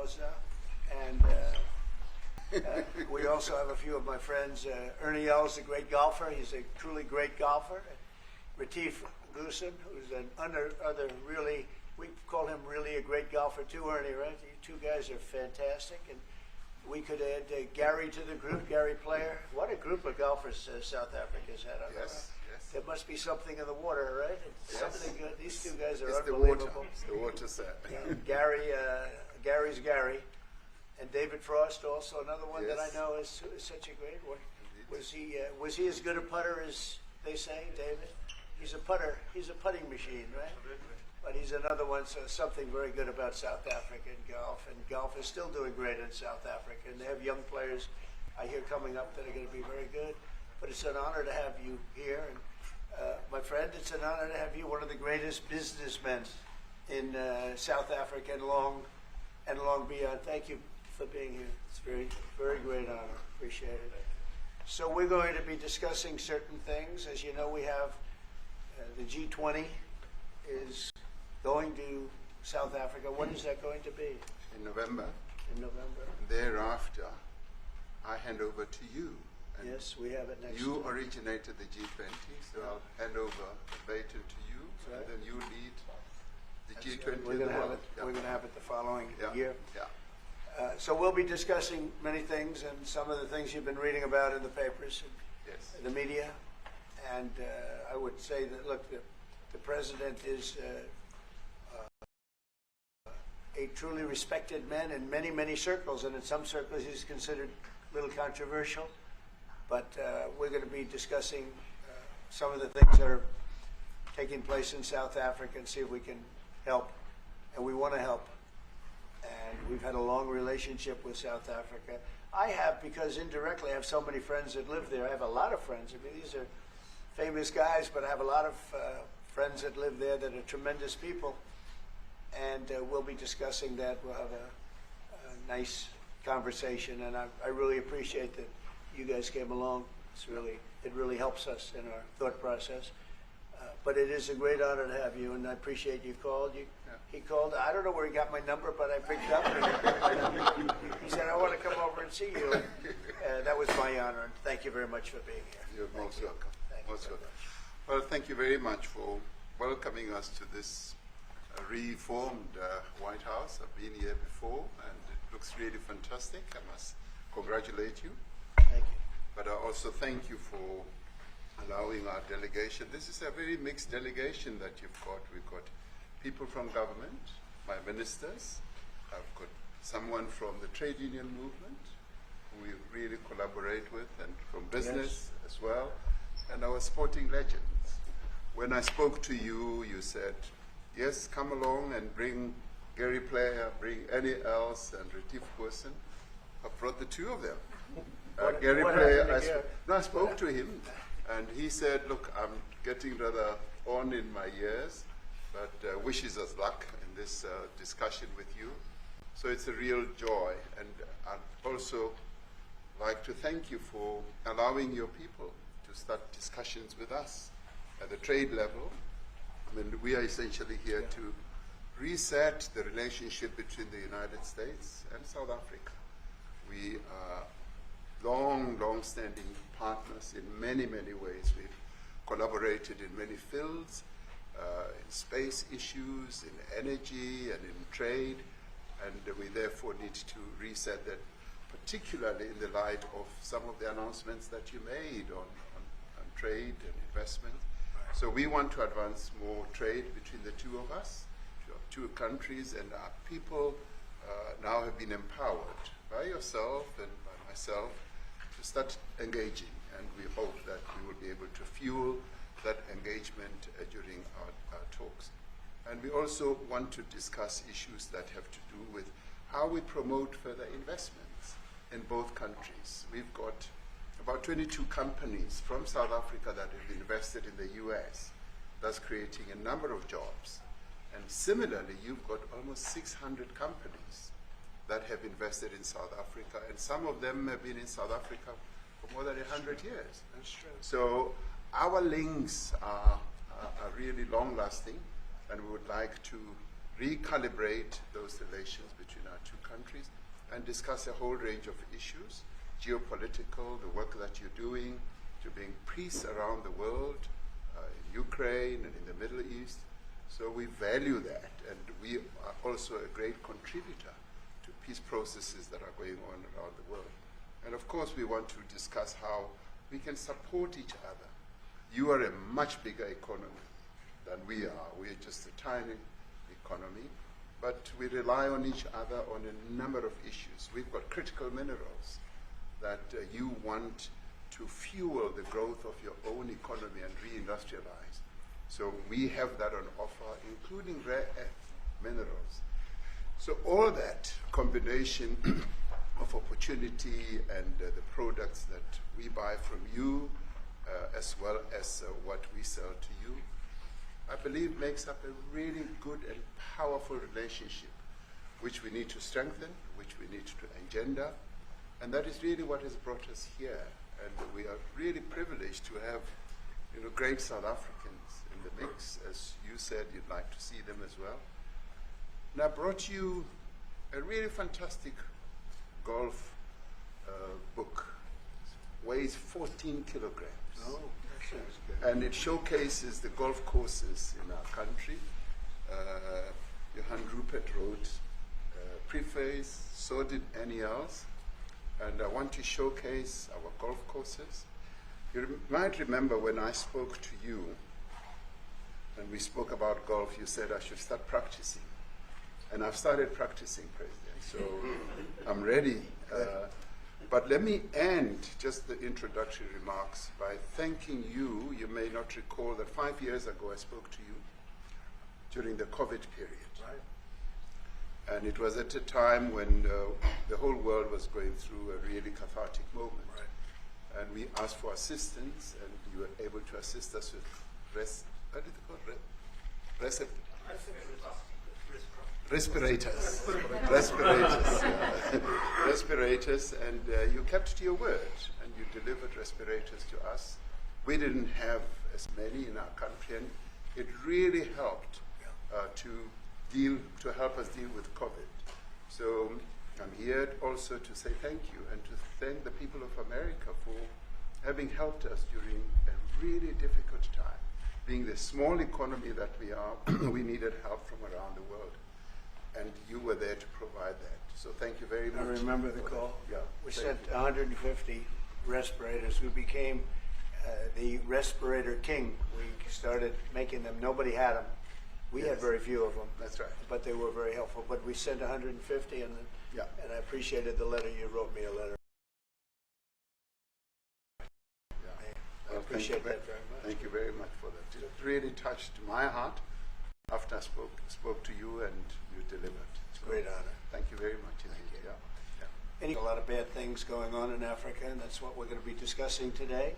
Ramaphosa, and we also have a few of my friends. Ernie Els, a great golfer. He's a truly great golfer. Retief Goosen, who's other really, we call him really a great golfer too, Ernie, right? You two guys are fantastic. And we could add Gary to the group, Gary Player. What a group of golfers South Africa's had. Yes. There must be something in the water, right? Yes. Something good. These two guys are It's unbelievable. the water set. Yeah. Gary's Gary. And David Frost, also another one that I know is such a great one. Was he as good a putter as they say, David? He's a putter. He's a putting machine, right? But he's another one. So something very good about South African golf, and golf is still doing great in South Africa. And they have young players I hear coming up that are going to be very good. But it's an honor to have you here, and my friend, it's an honor to have you, one of the greatest businessmen in South Africa and long beyond. Thank you for being here. It's very, very great honor. Appreciate it. So we're going to be discussing certain things. As you know, we have the G20 is going to South Africa. When is that going to be? In November. In November. Thereafter, I hand over to you. And yes, we have it next you time. originated the G20, so I'll hand over the baton to you, and then you lead the G20. We're going to have it. We're going to have it the following year. Yeah. So we'll be discussing many things, and some of the things you've been reading about in the papers, and the media. And I would say that, look, the president is a truly respected man in many, many circles, and in some circles he's considered a little controversial. But we're going to be discussing some of the things that are taking place in South Africa and see if we can help. And we want to help. And we've had a long relationship with South Africa. I have, because indirectly I have so many friends that live there. I have a lot of friends. I mean, these are famous guys, but I have a lot of friends that live there that are tremendous people. And we'll be discussing that. We'll have a nice conversation. And I really appreciate that you guys came along. It really helps us in our thought process. But it is a great honor to have you, and I appreciate you called. He called. I don't know where he got my number, but I picked up. And he said, I want to come over and see you. And that was my honor, and thank you very much for being here. You're most welcome. Most welcome. Well, thank you very much for welcoming us to this reformed White House. I've been here before, and it looks really fantastic. I must congratulate you. Thank you. But I also thank you for allowing our delegation. This is a very mixed delegation that you've got. We've got people from government, my ministers. I've got someone from the trade union movement who we really collaborate with, and from business as well, and our sporting legends. When I spoke to you, you said, yes, come along and bring Gary Player, bring Annie Els and Retief Goosen. I brought the two of them. Gary Player, I spoke to him, and he said, look, I'm getting rather on in my years, but wishes us luck in this discussion with you. So it's a real joy, and I'd also like to thank you for allowing your people to start discussions with us at the trade level. I mean, we are essentially here to reset the relationship between the United States and South Africa. We are long-standing partners in many, many ways. We've collaborated in many fields, in space issues, in energy, and in trade, and we therefore need to reset that, particularly in the light of some of the announcements that you made on trade and investment. So we want to advance more trade between the two of us, two countries, and our people now have been empowered by yourself and by myself to start engaging, and we hope that we will be able to fuel that engagement during our talks. And we also want to discuss issues that have to do with how we promote further investments in both countries. We've got about 22 companies from South Africa that have invested in the US. That's creating a number of jobs. And similarly, you've got almost 600 companies that have invested in South Africa, and some of them have been in South Africa for more than 100 years. That's true. So our links are really long-lasting, and we would like to recalibrate those relations between our two countries and discuss a whole range of issues, geopolitical, the work that you're doing to bring peace around the world, in Ukraine and in the Middle East. So we value that, and we are also a great contributor to peace processes that are going on around the world. And of course, we want to discuss how we can support each other. You are a much bigger economy than we are. We're just a tiny economy, but we rely on each other on a number of issues. We've got critical minerals that you want to fuel the growth of your own economy and reindustrialize. So we have that on offer, including rare earth minerals. So all that combination of opportunity and the products that we buy from you, as well as what we sell to you, I believe makes up a really good and powerful relationship, which we need to strengthen, which we need to engender, and that is really what has brought us here. And we are really privileged to have, great South Africans in the mix. As you said, you'd like to see them as well. And I brought you a really fantastic golf book. Weighs 14 kilograms. Oh, that sounds good. And it showcases the golf courses in our country. Johan Rupert wrote preface, so did Annie else. And I want to showcase our golf courses. You might remember when I spoke to you, and we spoke about golf, you said I should start practicing. And I've started practicing, President, so I'm ready. But let me end just the introductory remarks by thanking you. You may not recall that 5 years ago I spoke to you during the COVID period. Right. And it was at a time when the whole world was going through a really cathartic moment. Right. And we asked for assistance, and you were able to assist us with respirators. Respirators, and you kept to your word, and you delivered respirators to us. We didn't have as many in our country, and it really helped to help us deal with COVID. So I'm here also to say thank you and to thank the people of America for having helped us during a really difficult time. Being the small economy that we are, we needed help from around the world. And you were there to provide that. So thank you very much. I remember the call. Yeah. We sent 150 respirators. We became the respirator king. We started making them. Nobody had them. We had very few of them. That's right. But they were very helpful. But we sent 150, and I appreciated the letter. You wrote me a letter. I appreciate that very much. Thank you very much for that. It really touched my heart after I spoke to you, and you delivered. It's a great honor. Thank you very much. Thank you. A lot of bad things going on in Africa, and that's what we're going to be discussing today.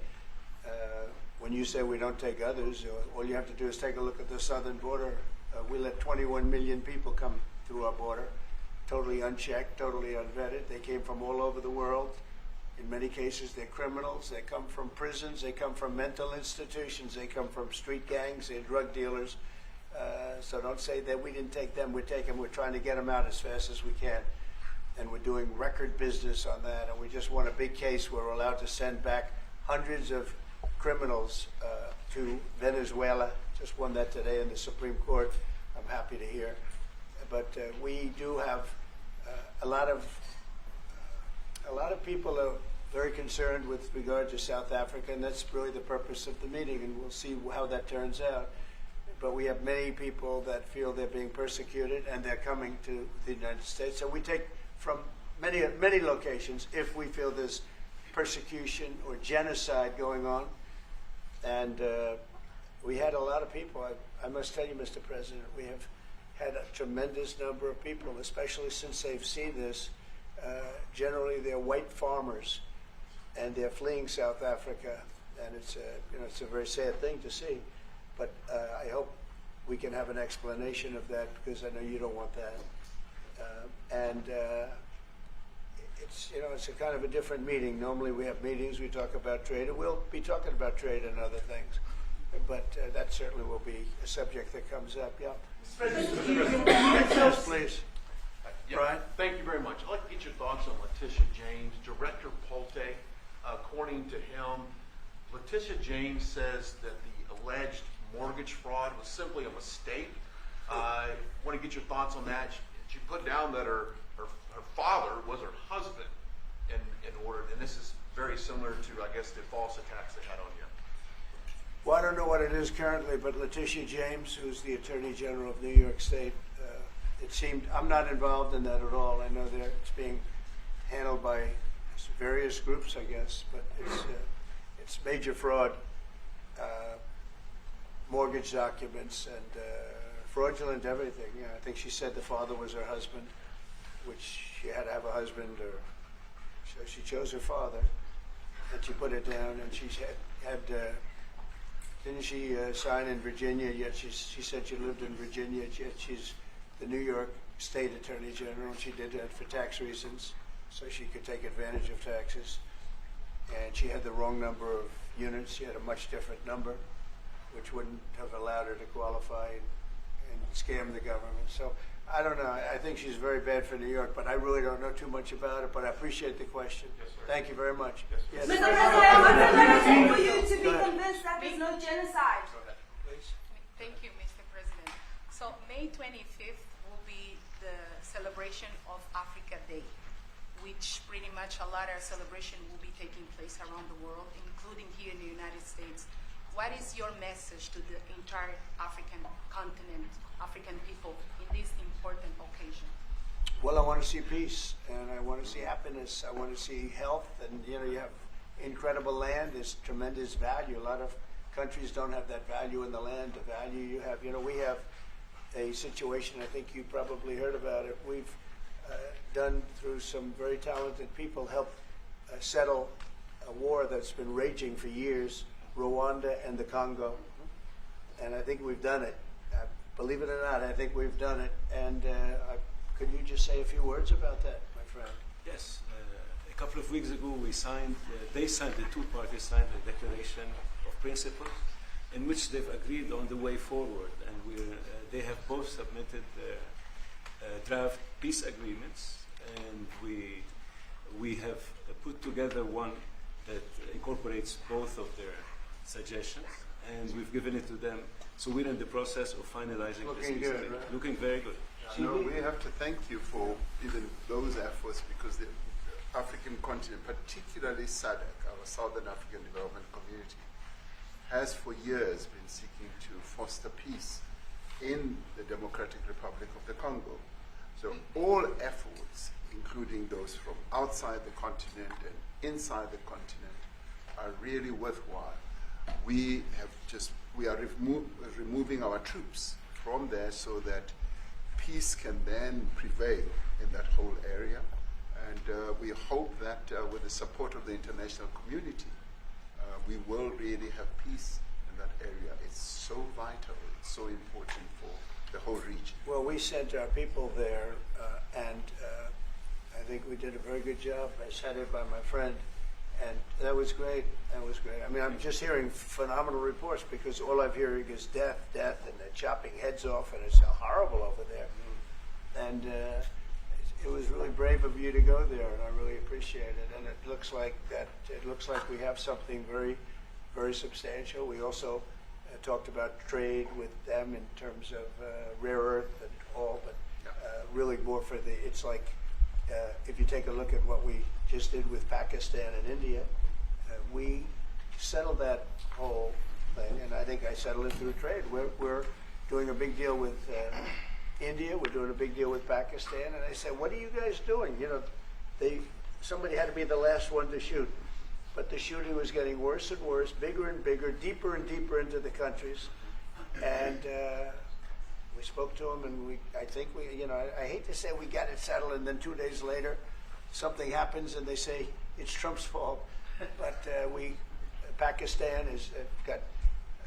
When you say we don't take others, all you have to do is take a look at the southern border. We let 21 million people come through our border, totally unchecked, totally unvetted. They came from all over the world. In many cases, they're criminals. They come from prisons. They come from mental institutions. They come from street gangs. They're drug dealers. So don't say that we didn't take them. We're trying to get them out as fast as we can. And we're doing record business on that. And we just won a big case where we're allowed to send back hundreds of criminals to Venezuela. Just won that today in the Supreme Court. I'm happy to hear. But we do have a lot of people are very concerned with regard to South Africa, and that's really the purpose of the meeting, and we'll see how that turns out. But we have many people that feel they're being persecuted, and they're coming to the United States. So we take from many locations if we feel there's persecution or genocide going on. And we had a lot of people. I must tell you, Mr. President, we have had a tremendous number of people, especially since they've seen this. Generally, they're white farmers, and they're fleeing South Africa, and it's a very sad thing to see. But I hope we can have an explanation of that, because I know you don't want that. It's a kind of a different meeting. Normally we have meetings, we talk about trade, and we'll be talking about trade and other things. but that certainly will be a subject that comes up. Yeah. President, Yes, please. yeah, Brian? thank you very much. I'd like to get your thoughts on Letitia James. Director Polte, according to him, Letitia James says that the alleged mortgage fraud was simply a mistake. I want to get your thoughts on that. She put down that her father was her husband in order, and this is very similar to, I guess, the false attacks they had on you. Well, I don't know what it is currently, but Letitia James, who's the Attorney General of New York State, it seemed, I'm not involved in that at all. I know that it's being handled by various groups, I guess, but it's major fraud, mortgage documents, and fraudulent everything. Yeah, I think she said the father was her husband, which she had to have a husband, or so she chose her father, and she put it down, and she had didn't she sign in Virginia, yet she said she lived in Virginia, yet she's the New York State Attorney General, and she did that for tax reasons, so she could take advantage of taxes. And she had the wrong number of units. She had a much different number, which wouldn't have allowed her to qualify and scam the government. So I don't know. I think she's very bad for New York, but I really don't know too much about it, but I appreciate the question. Yes, sir. Thank you very much. Yes, Yes. Mr. President, what's the narrative for you to be convinced that there's no genocide? Go ahead. Please. Thank you, Mr. President. So May 25th will be the celebration of Africa Day, which pretty much a lot of celebration will be taking place around the world, including here in the United States. What is your message to the entire African continent, African people, in this important occasion? Well, I want to see peace, and I want to see happiness. I want to see health, and you have incredible land. There's tremendous value. A lot of countries don't have that value in the land, the value you have. We have a situation, I think you probably heard about it. We've done, through some very talented people, helped settle a war that's been raging for years, Rwanda and the Congo. And I think we've done it. Believe it or not, I think we've done it. And could you just say a few words about that, my friend? Yes. A couple of weeks ago, the two parties signed a declaration of principles in which they've agreed on the way forward. And they have both submitted draft peace agreements, and we have put together one that incorporates both of their suggestions, and we've given it to them. So we're in the process of finalizing Looking this. good, right? Looking very good. No, we have to thank you for even those efforts, because the African continent, particularly SADC, our Southern African Development Community, has for years been seeking to foster peace in the Democratic Republic of the Congo. So all efforts, including those from outside the continent and inside the continent, are really worthwhile. We are removing our troops from there so that peace can then prevail in that whole area. And we hope that with the support of the international community, we will really have peace in that area. It's so vital, it's so important for the whole region. Well, we sent our people there, and I think we did a very good job. I said it by my friend, and that was great. That was great. I mean, I'm just hearing phenomenal reports, because all I'm hearing is death, and they're chopping heads off, and it's horrible over there. And it was really brave of you to go there, and I really appreciate it. And it looks like we have something very, very substantial. We also talked about trade with them in terms of rare earth and all, but really more for it's like, if you take a look at what we just did with Pakistan and India, we settled that whole thing, and I think I settled it through trade. We're doing a big deal with India, we're doing a big deal with Pakistan, and I said, what are you guys doing? Somebody had to be the last one to shoot, but the shooting was getting worse and worse, bigger and bigger, deeper and deeper into the countries, and we spoke to them, and I think I hate to say we got it settled, and then 2 days later, something happens, and they say it's Trump's fault. But Pakistan has got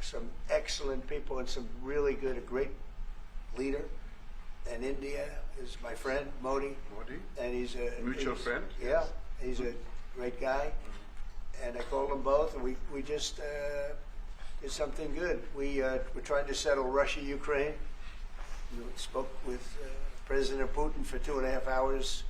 some excellent people and some really good, a great leader. And India is my friend, Modi. And he's a Mutual friend? Yeah, he's a great guy. And I called them both, and we just is something good. We're trying to settle Russia-Ukraine. We spoke with President Putin for 2.5 hours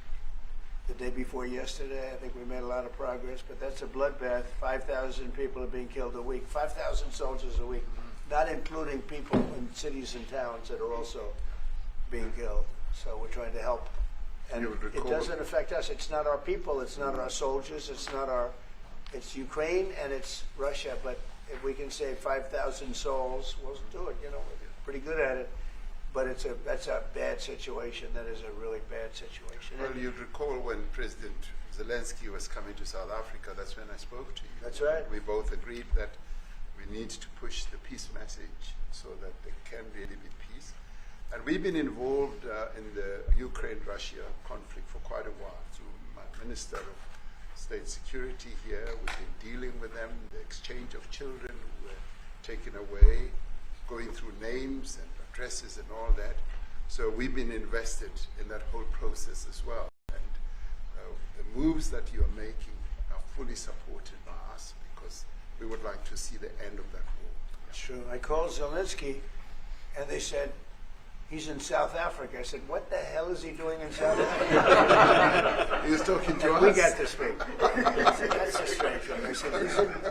the day before yesterday. I think we made a lot of progress, but that's a bloodbath. 5,000 people are being killed a week, 5,000 soldiers a week, not including people in cities and towns that are also being killed. So we're trying to help. And You would it recall- doesn't affect us. It's not our people. It's not our soldiers. It's Ukraine and it's Russia. But if we can save 5,000 souls, we'll do it. You know, we're pretty good at it. But that's a bad situation. That is a really bad situation. Well, you'd recall when President Zelensky was coming to South Africa, that's when I spoke to you. That's right. We both agreed that we need to push the peace message so that there can really be peace. And we've been involved in the Ukraine-Russia conflict for quite a while. Through my Minister of State Security here, we've been dealing with them, the exchange of children who were taken away, going through names and addresses and all that. So we've been invested in that whole process as well. And the moves that you are making are fully supported by us because we would like to see the end of that war. It's true. I called Zelensky, and they said, he's in South Africa. I said, what the hell is he doing in South Africa? He was talking to And us. we got to speak. I said, that's a strange one.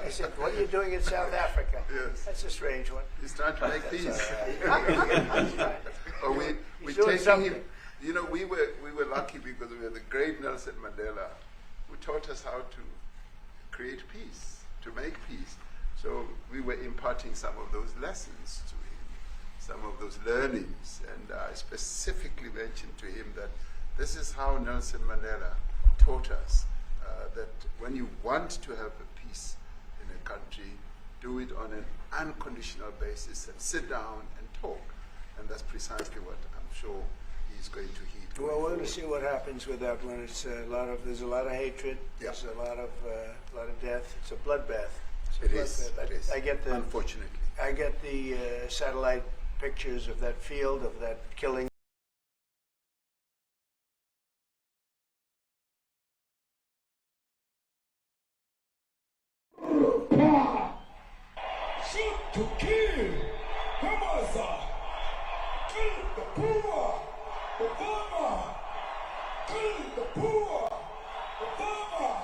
I said, what are you doing in South Africa? Yes. That's a strange one. He's trying to make peace. That's right. Or we He's doing taking something. him. You know, we were lucky because we had the great Nelson Mandela, who taught us how to create peace, to make peace. So we were imparting some of those lessons to him, some of those learnings, and I specifically mentioned to him that this is how Nelson Mandela taught us that when you want to have a peace in a country, do it on an unconditional basis and sit down and talk. And that's precisely what I'm sure he's going to heed. Well, we're going to see what happens with that one. It's there's a lot of hatred. Yeah. There's a lot of death. It's a bloodbath. It's a It is. bloodbath. It is. I get Unfortunately. the satellite pictures of that field, of that killing. Shoot to kill. Hamaza. Kill the poor. The farmer. Kill the poor. The farmer.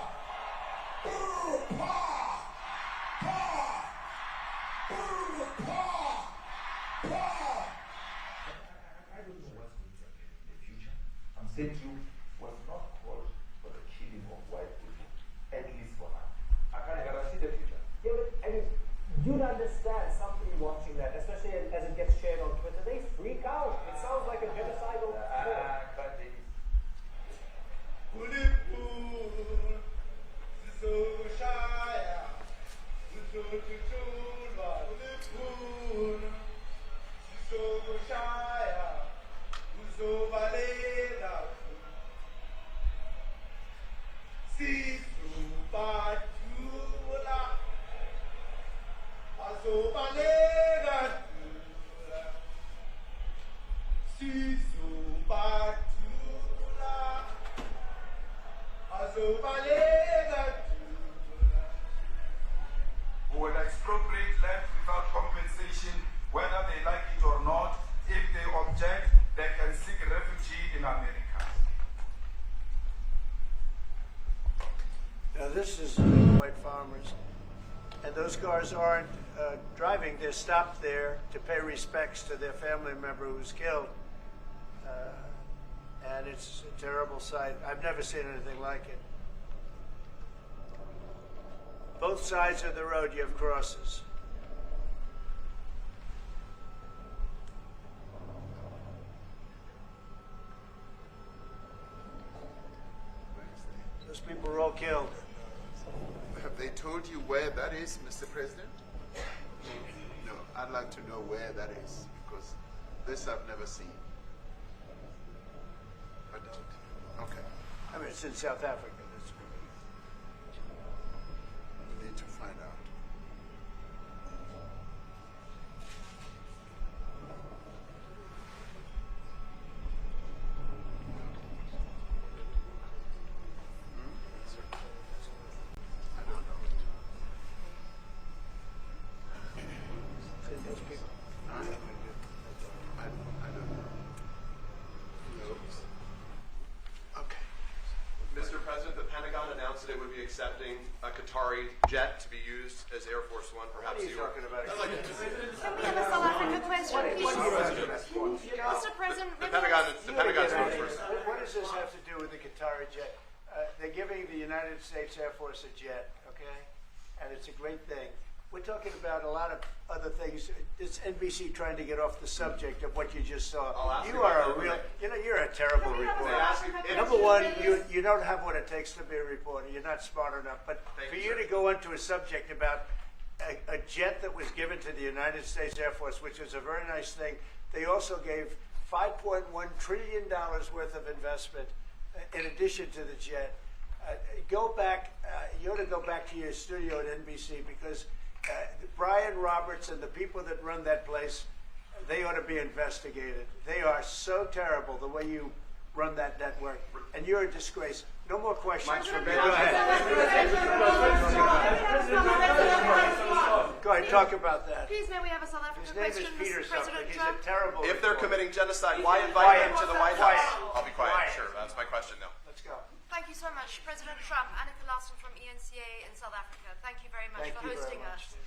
Pa. Pa. Pa. Pa. I don't know what's going to happen in the future. I'm saying to you, was not called for the killing of white people, at least for now. I can't guarantee the future. Yeah, but I mean, you'd understand somebody watching that, especially as it gets shared on Twitter. They freak out. It sounds like a genocidal war. But it is. Who will expropriate land without compensation, whether they like it or not. If they object, they can seek refugee in America. Now this is white farmers, and those cars aren't driving. They're stopped there to pay respects to their family member who's killed, and it's a terrible sight. I've never seen anything like it. Both sides of the road you have crosses. Those people were all killed. Have they told you where that is, Mr. President? No, I'd like to know where that is, because this I've never seen. But, okay, I mean, it's in South Africa. That's we need to find out. I don't know. announced that it would be accepting a Qatari jet to be used as Air Force One. What Perhaps are you you were. talking about? Can we have a South Africa question, please? Mr. President, The Pentagon's vote first. What does this have to do with the Qatari jet? They're giving the United States Air Force a jet, okay? And it's a great thing. We're talking about a lot of other things. It's NBC trying to get off the subject of what you just saw. You are a real, you're a terrible reporter. Number one, you don't have what it takes to be a reporter. You're not smart enough. But for you to go into a subject about a jet that was given to the United States Air Force, which is a very nice thing, they also gave $5.1 trillion worth of investment in addition to the jet. Go back, you ought to go back to your studio at NBC because Brian Roberts and the people that run that place, they ought to be investigated. They are so terrible the way you run that network, and you're a disgrace. No more questions from me. Go ahead. Go ahead, talk about that. Please, may we have a South Africa His name is question, Peter Mr. something. President He's Trump? a terrible If they're reporter. committing genocide, why invite him to the White House? Quiet. I'll be quiet. Quiet. Sure, that's my question now. Let's go. Thank you so much, President Trump. Annika Larson from ENCA in South Africa. Thank you very much Thank for you very hosting much. us.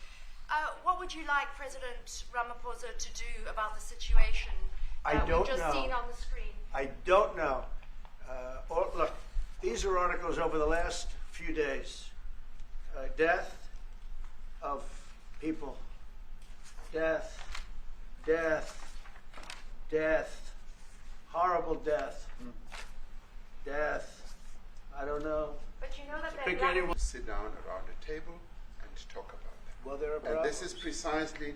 What would you like President Ramaphosa to do about the situation I that don't we've just know. seen on the screen? I don't know. Look, these are articles over the last few days. Death of people. Death. Horrible death. Death. I don't know. But you know that Pick they're anyone. Sit down around a table and talk about them. Well, there are And problems. this is precisely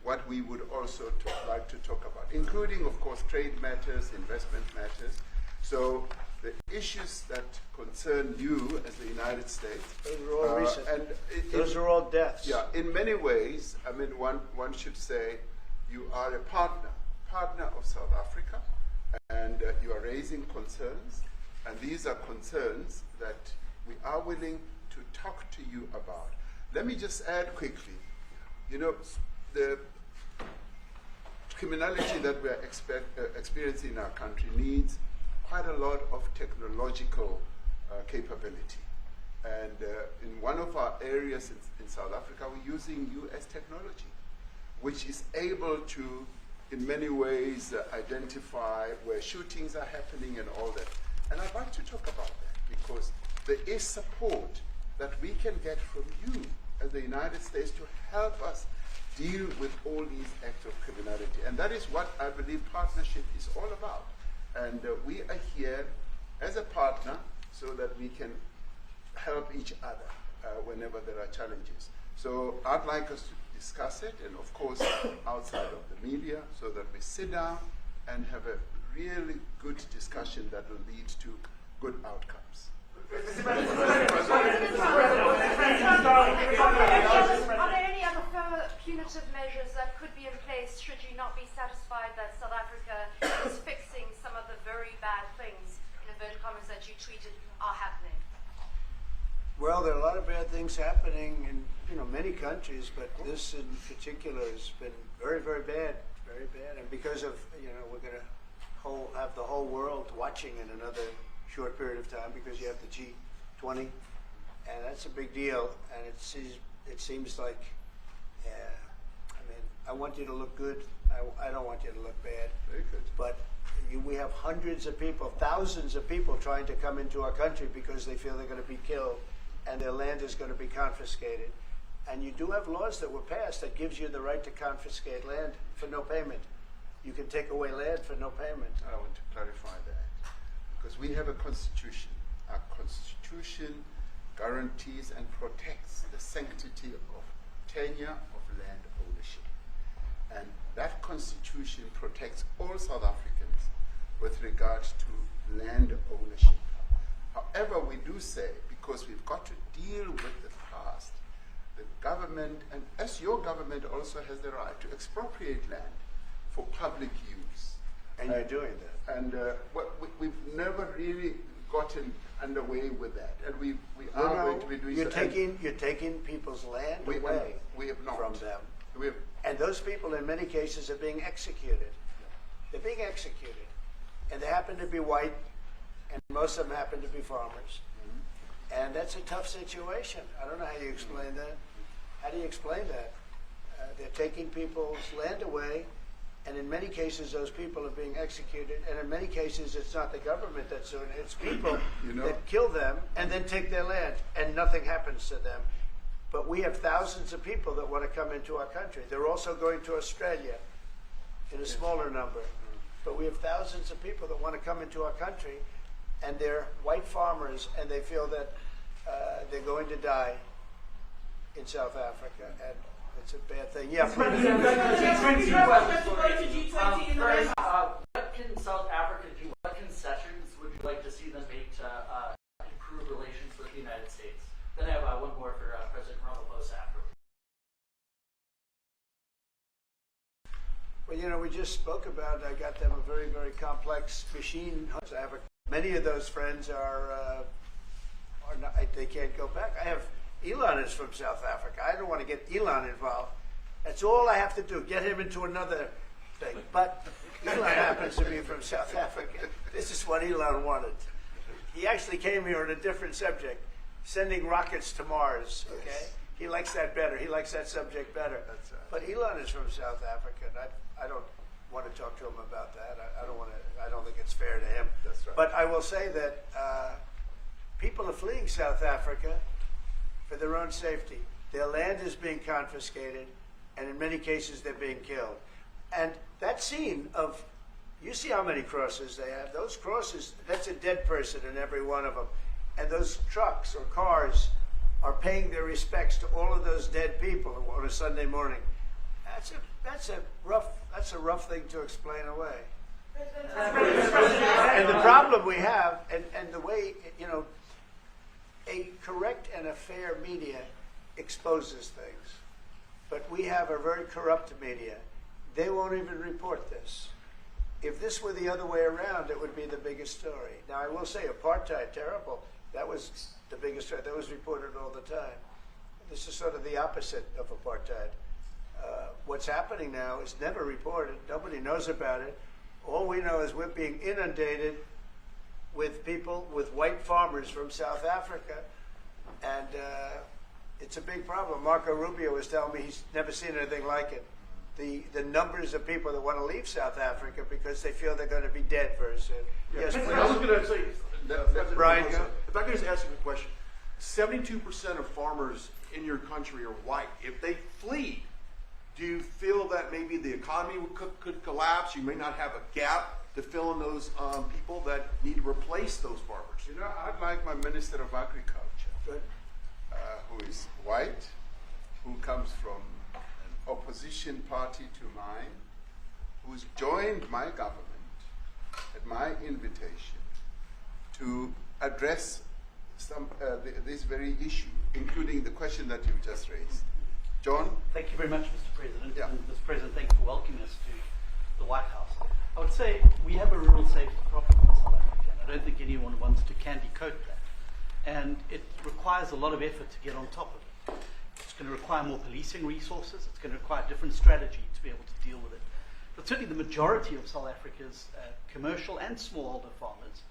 what we would also like to talk about, including, of course, trade matters, investment matters. So the issues that concern you as the United States. Those are all recent. And Those are all deaths. Yeah, in many ways, I mean, one should say you are a partner of South Africa, and you are raising concerns, and these are concerns that we are willing to talk to you about. Let me just add quickly, the criminality that we are experiencing in our country needs quite a lot of technological capability. And in one of our areas in South Africa, we're using US technology, which is able to, in many ways, identify where shootings are happening and all that. And I'd like to talk about that because there is support that we can get from you as the United States to help us deal with all these acts of criminality. And that is what I believe partnership is all about. And we are here as a partner so that we can help each other whenever there are challenges. So I'd like us to discuss it, and of course outside of the media, so that we sit down and have a really good discussion that will lead to good outcomes. Are there any other further punitive measures that could be in place should you not be satisfied that South Africa is fixing some of the very bad things, in inverted commas, that you tweeted are happening? Well, there are a lot of bad things happening in many countries, but this in particular has been very, very bad, and because of we're going to have the whole world watching in another short period of time because you have the G20, and that's a big deal. And it seems like, I want you to look good. I don't want you to look bad. Very good. But we have hundreds of people, thousands of people trying to come into our country because they feel they're going to be killed and their land is going to be confiscated. And you do have laws that were passed that gives you the right to confiscate land for no payment. You can take away land for no payment. I want to clarify that because we have a constitution. Our constitution guarantees and protects the sanctity of tenure of land ownership. And that constitution protects all South Africans with regard to land ownership. However, we do say, because we've got to deal with the past, the government, and as your government also has the right to expropriate land for public use. And you're doing that. And we've never really gotten underway with that. And we are going to be doing you're so. you're taking people's land We away have not. from them. We have, And those people, in many cases, are being executed. They're being executed. And they happen to be white, and most of them happen to be farmers. And that's a tough situation. I don't know how you explain that. How do you explain that? They're taking people's land away, and in many cases, those people are being executed. And in many cases, it's not the government that's doing it. It's people that kill them and then take their land, and nothing happens to them. But we have thousands of people that want to come into our country. They're also going to Australia in a smaller number. But we have thousands of people that want to come into our country, and they're white farmers, and they feel that they're going to die in South Africa, and it's a bad thing. Yeah, What can South Africa do? What concessions would you like to see them make to improve relations with the United States? Then I have one more for President Ramaphosa after. Well, you know, we just spoke about, I got them a very, very complex machine. Many of those friends are not, they can't go back. I have Elon is from South Africa. I don't want to get Elon involved. That's all I have to do, get him into another thing. But Elon happens to be from South Africa. This is what Elon wanted. He actually came here on a different subject, sending rockets to Mars, okay? Yes. He likes that better. He likes that subject better. That's right. But Elon is from South Africa, and I don't want to talk to him about that. I don't think it's fair to him. That's right. But I will say that people are fleeing South Africa for their own safety. Their land is being confiscated, and in many cases they're being killed. And that scene of, you see how many crosses they have. Those crosses, that's a dead person in every one of them. And those trucks or cars are paying their respects to all of those dead people on a Sunday morning. That's a rough thing to explain away. And the problem we have, and the way, you know, a correct and a fair media exposes things. But we have a very corrupt media. They won't even report this. If this were the other way around, it would be the biggest story. Now, I will say, apartheid, terrible. That was the biggest story. That was reported all the time. This is sort of the opposite of apartheid. What's happening now is never reported. Nobody knows about it. All we know is we're being inundated with people, with white farmers from South Africa, and it's a big problem. Marco Rubio was telling me he's never seen anything like it. The numbers of people that want to leave South Africa because they feel they're going to be dead very soon. Yes, please. I was going to say, Brian, if I could just ask you a question. 72% of farmers in your country are white. If they flee, do you feel that maybe the economy could collapse? You may not have a gap to fill in those people that need to replace those farmers. You know, I'd like my Minister of Agriculture, who is white, who comes from an opposition party to mine, who's joined my government at my invitation to address this very issue, including the question that you've just raised. John? Thank you very much, Mr. President. Yeah. And Mr. President, thank you for welcoming us to the White House. I would say we have a rural safety problem in South Africa, and I don't think anyone wants to candy coat that. And it requires a lot of effort to get on top of it. It's going to require more policing resources. It's going to require a different strategy to be able to deal with it. But certainly the majority of South Africa's commercial and smallholder farmers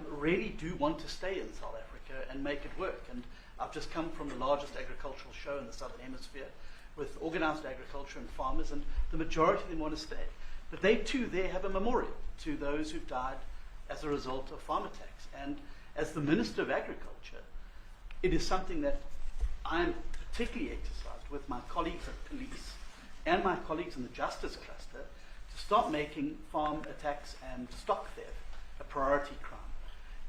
really do want to stay in South Africa and make it work. And I've just come from the largest agricultural show in the Southern Hemisphere with organized agriculture and farmers, and the majority of them want to stay. But they too there have a memorial to those who've died as a result of farm attacks. And as the Minister of Agriculture, it is something that I'm particularly exercised with my colleagues at police and my colleagues in the justice cluster to start making farm attacks and stock theft a priority crime.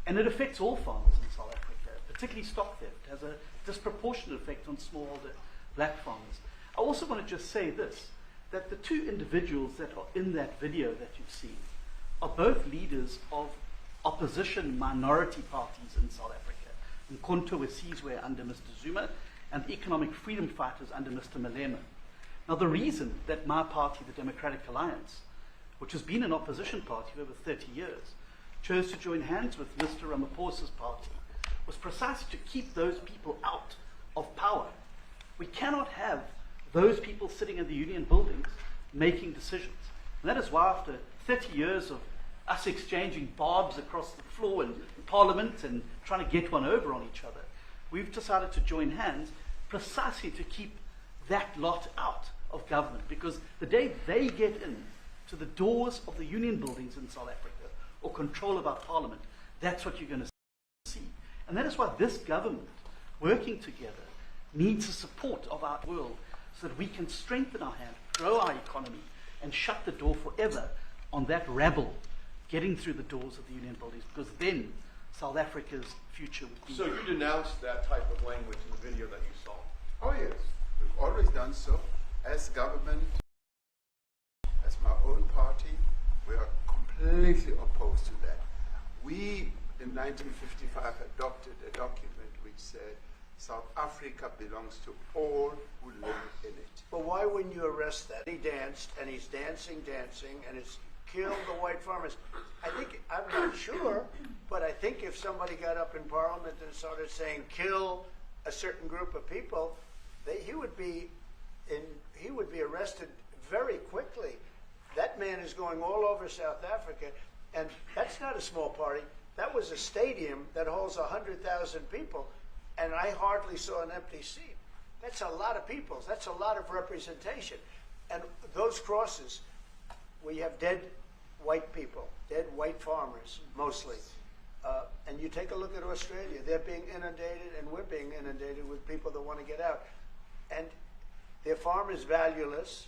And it affects all farmers in South Africa, particularly stock theft. It has a disproportionate effect on smallholder black farmers. I also want to just say this, that the two individuals that are in that video that you've seen are both leaders of opposition minority parties in South Africa. Mkhonto Wesizwe under Mr. Zuma and the economic freedom fighters under Mr. Malema. Now the reason that my party, the Democratic Alliance, which has been an opposition party for over 30 years, chose to join hands with Mr. Ramaphosa's party was precisely to keep those people out of power. We cannot have those people sitting in the union buildings making decisions. And that is why after 30 years of us exchanging barbs across the floor in Parliament and trying to get one over on each other. We've decided to join hands precisely to keep that lot out of government, because the day they get in to the doors of the union buildings in South Africa or control of our Parliament, that's what you're going to see. And that is why this government, working together, needs the support of our world so that we can strengthen our hand, grow our economy, and shut the door forever on that rabble getting through the doors of the union buildings, because then South Africa's future would be... So you denounced that type of language in the video that you saw? Oh yes, we've always done so. As government, as my own party, we are completely opposed to that. We, in 1955, adopted a document which said South Africa belongs to all who live in it. But why wouldn't you arrest that? He danced, and he's dancing, and it's killed the white farmers. I think, I'm not sure, but I think if somebody got up in Parliament and started saying, kill a certain group of people, he would be arrested very quickly. That man is going all over South Africa, and that's not a small party. That was a stadium that holds 100,000 people, and I hardly saw an empty seat. That's a lot of people. That's a lot of representation. And those crosses, we have dead white people, dead white farmers, mostly. And you take a look at Australia, they're being inundated, and we're being inundated with people that want to get out. And their farm is valueless.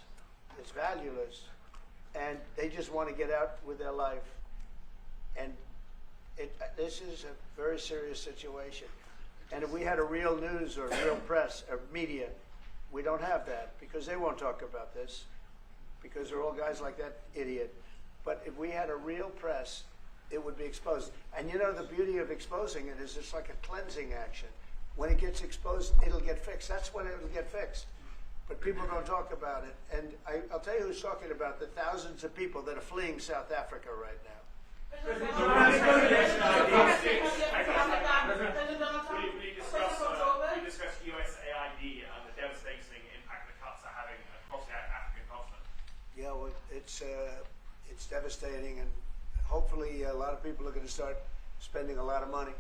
It's valueless. And they just want to get out with their life. And this is a very serious situation. And if we had a real news or real press or media, we don't have that, because they won't talk about this, because they're all guys like that idiot. But if we had a real press, it would be exposed. And you know, the beauty of exposing it is it's like a cleansing action. When it gets exposed, it'll get fixed. That's when it'll get fixed. But people don't talk about it. And I'll tell you who's talking about the thousands of people that are fleeing South Africa right now. Will you discuss USAID and the devastating impact the cuts are having across the African continent? Yeah, well, it's devastating, and hopefully a lot of people are going to start spending a lot of money.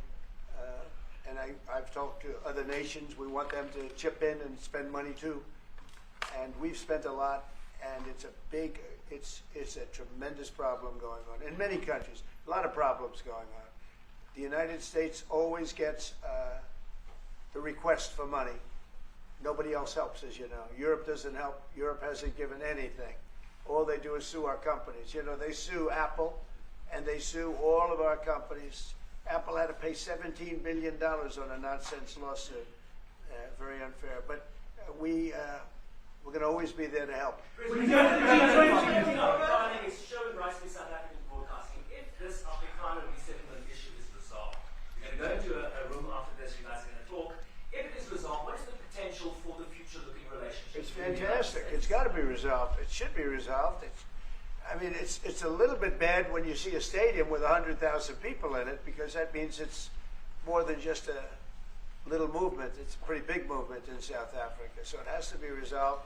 And I've talked to other nations. We want them to chip in and spend money too. And we've spent a lot, and it's a tremendous problem going on in many countries. A lot of problems going on. The United States always gets the request for money. Nobody else helps, as you know. Europe doesn't help. Europe hasn't given anything. All they do is sue our companies. You know, they sue Apple, and they sue all of our companies. Apple had to pay $17 billion on a nonsense lawsuit. Very unfair. But we're going to always be there to help. It's showing rightly South African broadcasting. If this Afrikaner resettlement issue is resolved, you're going to go into a room after this, you guys are going to talk. If it is resolved, what is the potential for the future-looking relationship? It's fantastic. It's got to be resolved. It should be resolved. It's a little bit bad when you see a stadium with 100,000 people in it, because that means it's more than just a little movement. It's a pretty big movement in South Africa. So it has to be resolved.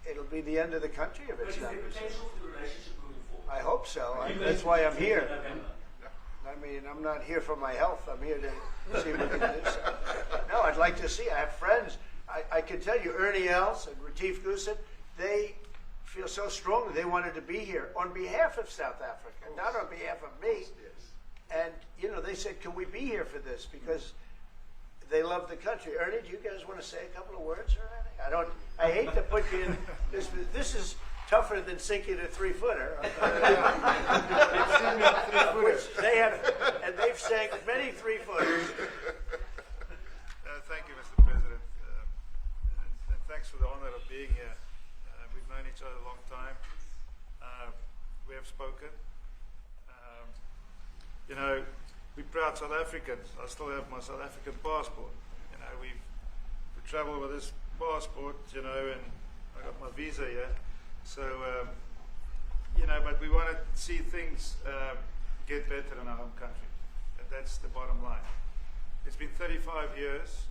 It'll be the end of the country if it's not resolved. But is there potential for the relationship moving forward? I hope so. That's why I'm here. I mean, I'm not here for my health. I'm here to see if we can do something. No, I'd like to see. I have friends. I can tell you, Ernie Els and Retief Goosen, they feel so strongly they wanted to be here on behalf of South Africa, not on behalf of me. And, you know, they said, can we be here for this? Because they love the country. Ernie, do you guys want to say a couple of words or anything? I hate to put you in this. This is tougher than sinking a 3-footer. They have, and they've sank many 3-footers. Thank you, Mr. President. And thanks for the honor of being here. We've known each other a long time. We have spoken. You know, we're proud South Africans. I still have my South African passport. You know, we travel with this passport, you know, and I got my visa here. So, you know, but we want to see things get better in our home country. And that's the bottom line. It's been 35 years